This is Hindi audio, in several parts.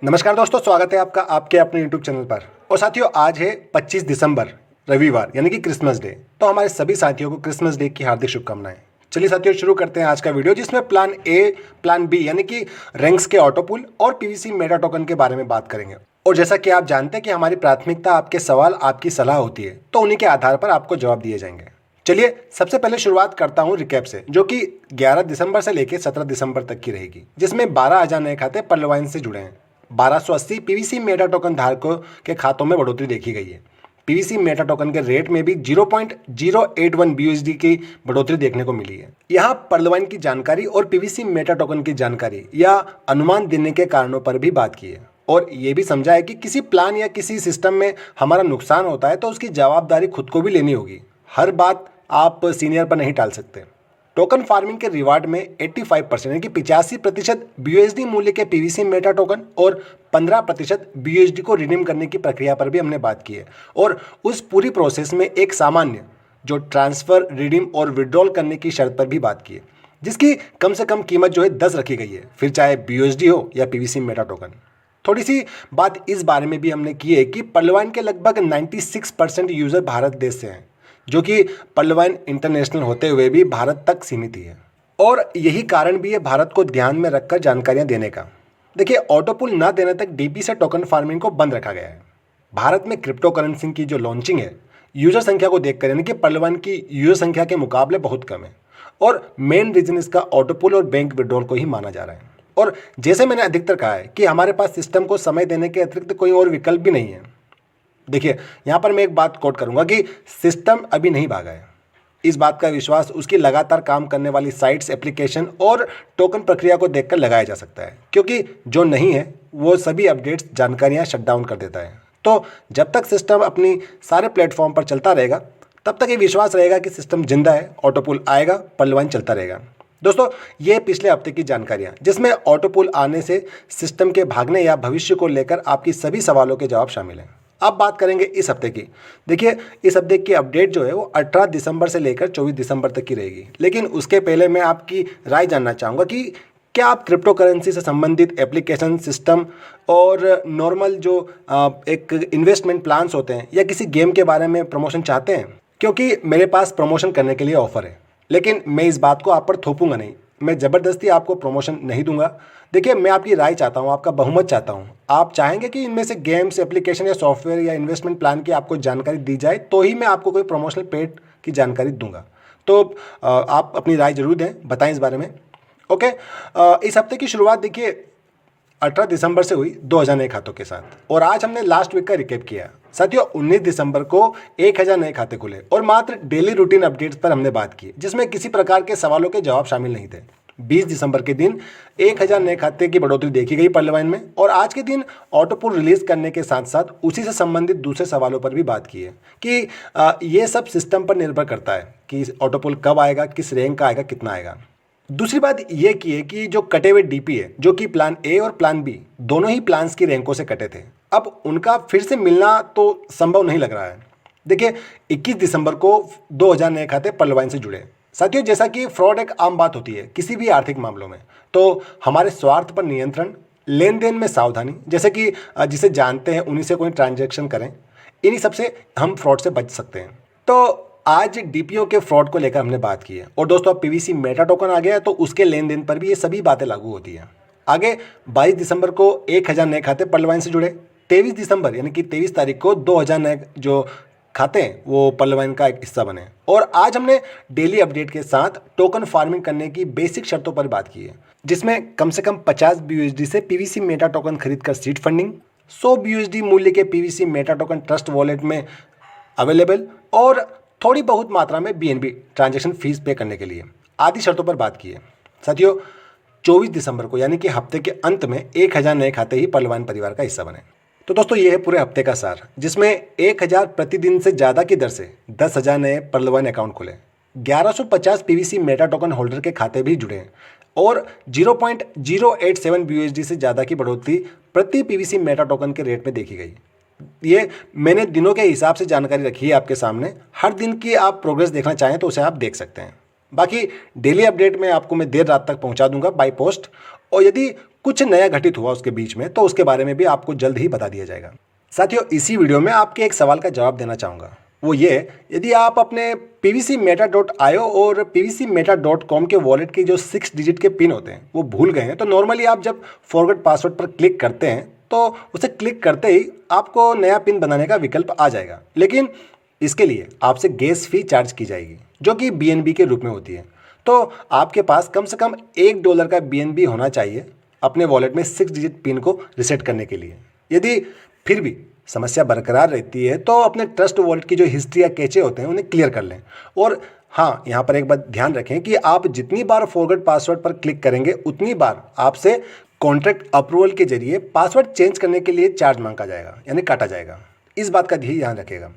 नमस्कार दोस्तों, स्वागत है आपका आपके अपने YouTube चैनल पर। और साथियों, आज है 25 दिसंबर रविवार यानी कि क्रिसमस डे। तो हमारे सभी साथियों को क्रिसमस डे की हार्दिक शुभकामनाएं। चलिए साथियों, शुरू करते हैं आज का वीडियो, जिसमें प्लान ए, प्लान बी यानी कि रैंक्स के ऑटोपुल और पीवीसी मेटा टोकन के बारे में बात करेंगे। और जैसा कि आप जानते हैं कि हमारी प्राथमिकता आपके सवाल, आपकी सलाह होती है, तो उन्हीं के आधार पर आपको जवाब दिए जाएंगे। चलिए सबसे पहले शुरुआत करता हूं रिकैप से, जो कि 11 दिसंबर से लेकर 17 दिसंबर तक की रहेगी, जिसमें 12,000 नए खाते पर्लवाइन से जुड़े हैं। 1280 पीवीसी मेटा टोकन धारकों के खातों में बढ़ोतरी देखी गई है। पीवीसी मेटा टोकन के रेट में भी 0.081 बीयूएसडी की बढ़ोतरी देखने को मिली है। यहाँ पर्लवाइन की जानकारी और पीवीसी मेटा टोकन की जानकारी या अनुमान देने के कारणों पर भी बात की है, और ये भी समझा है कि किसी प्लान या किसी सिस्टम में हमारा नुकसान होता है तो उसकी जवाबदारी खुद को भी लेनी होगी। हर बात आप सीनियर पर नहीं टाल सकते। टोकन फार्मिंग के रिवार्ड में 85% यानी कि 85% बीयूएसडी मूल्य के पीवीसी मेटा टोकन और 15% बीयूएसडी को रिडीम करने की प्रक्रिया पर भी हमने बात की है। और उस पूरी प्रोसेस में एक सामान्य जो ट्रांसफ़र, रिडीम और विड्रॉल करने की शर्त पर भी बात की है, जिसकी कम से कम कीमत जो है 10 रखी गई है, फिर चाहे बीयूएसडी हो या पीवीसी मेटा टोकन। थोड़ी सी बात इस बारे में भी हमने की है कि पर्लवाइन के लगभग 96% यूज़र भारत देश से हैं, जो कि पर्लवाइन इंटरनेशनल होते हुए भी भारत तक सीमित ही है। और यही कारण भी है भारत को ध्यान में रखकर जानकारियां देने का। देखिए, ऑटोपुल ना देने तक डीपी से टोकन फार्मिंग को बंद रखा गया है। भारत में क्रिप्टो करेंसी की जो लॉन्चिंग है, यूजर संख्या को देखकर यानी कि पर्लवाइन की यूजर संख्या के मुकाबले बहुत कम है, और मेन रीजन इसका ऑटोपुल और बैंक विड्रॉल को ही माना जा रहा है। और जैसे मैंने अधिकतर कहा है कि हमारे पास सिस्टम को समय देने के अतिरिक्त कोई और विकल्प भी नहीं है। देखिए, यहाँ पर मैं एक बात कोट करूँगा कि सिस्टम अभी नहीं भागा है। इस बात का विश्वास उसकी लगातार काम करने वाली साइट्स, एप्लीकेशन और टोकन प्रक्रिया को देखकर लगाया जा सकता है, क्योंकि जो नहीं है वो सभी अपडेट्स, जानकारियाँ शटडाउन कर देता है। तो जब तक सिस्टम अपनी सारे प्लेटफॉर्म पर चलता रहेगा, तब तक ये विश्वास रहेगा कि सिस्टम जिंदा है, ऑटोपुल आएगा, पर्लवाइन चलता रहेगा। दोस्तों, ये पिछले हफ्ते की जानकारियाँ, जिसमें ऑटोपुल आने से सिस्टम के भागने या भविष्य को लेकर आपकी सभी सवालों के जवाब शामिल हैं। अब बात करेंगे इस हफ्ते की। देखिए, इस हफ्ते की अपडेट जो है वो 18 दिसंबर से लेकर 24 दिसंबर तक की रहेगी। लेकिन उसके पहले मैं आपकी राय जानना चाहूँगा कि क्या आप क्रिप्टो करेंसी से संबंधित एप्लीकेशन, सिस्टम और नॉर्मल जो एक इन्वेस्टमेंट प्लान्स होते हैं या किसी गेम के बारे में प्रमोशन चाहते हैं? क्योंकि मेरे पास प्रमोशन करने के लिए ऑफ़र है, लेकिन मैं इस बात को आप पर थोपूंगा नहीं। मैं ज़बरदस्ती आपको प्रमोशन नहीं दूंगा। देखिए, मैं आपकी राय चाहता हूँ, आपका बहुमत चाहता हूँ। आप चाहेंगे कि इनमें से गेम्स, एप्लीकेशन या सॉफ्टवेयर या इन्वेस्टमेंट प्लान की आपको जानकारी दी जाए, तो ही मैं आपको कोई प्रमोशनल पेड की जानकारी दूंगा। तो आप अपनी राय जरूर दें, बताएं इस बारे में। ओके, इस हफ्ते की शुरुआत देखिए 18 दिसंबर से हुई 2000 नए खातों के साथ, और आज हमने लास्ट वीक का रिकेप किया। साथियों, 19 दिसंबर को 1000 नए खाते खुले और मात्र डेली रूटीन अपडेट्स पर हमने बात की, जिसमें किसी प्रकार के सवालों के जवाब शामिल नहीं थे। 20 दिसंबर के दिन 1000 नए खाते की बढ़ोतरी देखी गई पर्लवाइन में, और आज के दिन ऑटोपुल रिलीज करने के साथ साथ उसी से संबंधित दूसरे सवालों पर भी बात की है कि ये सब सिस्टम पर निर्भर करता है कि ऑटोपुल कब आएगा, किस रैंक का आएगा, कितना आएगा। दूसरी बात ये की है कि जो कटे हुए डीपी है, जो कि प्लान ए और प्लान बी दोनों ही प्लान्स की रैंकों से कटे थे, अब उनका फिर से मिलना तो संभव नहीं लग रहा है। देखिए, 21 दिसंबर को 2000 नए खाते पर्लवाइन से जुड़े। साथियों, जैसा कि फ्रॉड एक आम बात होती है किसी भी आर्थिक मामलों में, तो हमारे स्वार्थ पर नियंत्रण, लेन देन में सावधानी, जैसे कि जिसे जानते हैं उन्हीं से कोई ट्रांजैक्शन करें, इन्हीं सबसे हम फ्रॉड से बच सकते हैं। तो आज डीपीओ के फ्रॉड को लेकर हमने बात की है। और दोस्तों, अब पीवीसी मेटा टोकन आ गया है, तो उसके लेन देन पर भी ये सभी बातें लागू होती हैं। आगे 22 दिसंबर को 1000 नए खाते पर्लवाइन से जुड़े। 23 दिसंबर यानी कि 23 तारीख को 2000 नए जो खाते हैं वो पर्लवाइन का एक हिस्सा बने। और आज हमने डेली अपडेट के साथ टोकन फार्मिंग करने की बेसिक शर्तों पर बात की है, जिसमें कम से कम 50 बीयूएसडी से पीवीसी मेटा टोकन खरीदकर सीड फंडिंग, 100 बीयूएसडी मूल्य के PVC Meta token trust wallet में अवेलेबल, और थोड़ी बहुत मात्रा में बीएनबी ट्रांजैक्शन फीस पे करने के लिए आदि शर्तों पर बात की है। साथियों, 24 दिसंबर को यानी कि हफ्ते के अंत में 1000 नए खाते ही पर्लवाइन परिवार का हिस्सा बने। तो दोस्तों, ये है पूरे हफ्ते का सार, जिसमें 1000 प्रतिदिन से ज़्यादा की दर से 10,000 नए पर्लवाइन अकाउंट खुले, 1150 पीवीसी मेटा टोकन होल्डर के खाते भी जुड़े हैं, और 0.087 बीयूएसडी से ज़्यादा की बढ़ोतरी प्रति पीवीसी मेटा टोकन के रेट में देखी गई। ये मैंने दिनों के हिसाब से जानकारी रखी है आपके सामने। हर दिन की आप प्रोग्रेस देखना चाहें तो उसे आप देख सकते हैं। बाकी डेली अपडेट में आपको मैं देर रात तक पहुंचा दूंगा बाय पोस्ट, और यदि कुछ नया घटित हुआ उसके बीच में, तो उसके बारे में भी आपको जल्द ही बता दिया जाएगा। साथियों, इसी वीडियो में आपके एक सवाल का जवाब देना चाहूँगा। वो ये, यदि आप अपने pvcmeta.io और pvcmeta.com के वॉलेट के जो 6 डिजिट के पिन होते हैं वो भूल गए हैं, तो नॉर्मली आप जब फॉरगेट पासवर्ड पर क्लिक करते हैं तो उसे क्लिक करते ही आपको नया पिन बनाने का विकल्प आ जाएगा। लेकिन इसके लिए आपसे गैस फी चार्ज की जाएगी, जो कि BNB के रूप में होती है। तो आपके पास कम से कम $1 का BNB होना चाहिए अपने वॉलेट में 6 डिजिट पिन को रिसेट करने के लिए। यदि फिर भी समस्या बरकरार रहती है तो अपने ट्रस्ट वॉलेट की जो हिस्ट्री या कैचे होते हैं उन्हें क्लियर कर लें। और हाँ, यहाँ पर एक बात ध्यान रखें कि आप जितनी बार फॉरगेट पासवर्ड पर क्लिक करेंगे उतनी बार आपसे कॉन्ट्रैक्ट अप्रूवल के जरिए पासवर्ड चेंज करने के लिए चार्ज मांगा जाएगा, यानी काटा जाएगा। इस बात का ध्यान रखिएगा।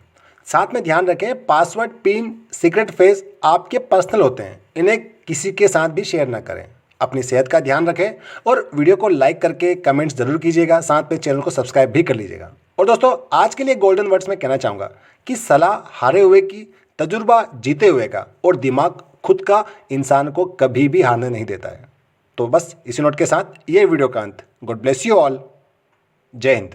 साथ में ध्यान रखें, पासवर्ड, पिन, सीक्रेट फेज आपके पर्सनल होते हैं, इन्हें किसी के साथ भी शेयर ना करें। अपनी सेहत का ध्यान रखें और वीडियो को लाइक करके कमेंट्स जरूर कीजिएगा, साथ में चैनल को सब्सक्राइब भी कर लीजिएगा। और दोस्तों, आज के लिए गोल्डन वर्ड्स में कहना चाहूँगा कि सलाह हारे हुए की, तजुर्बा जीते हुए का और दिमाग खुद का इंसान को कभी भी हारने नहीं देता है। तो बस इसी नोट के साथ ये वीडियो का अंत। God bless you all. जय हिंद।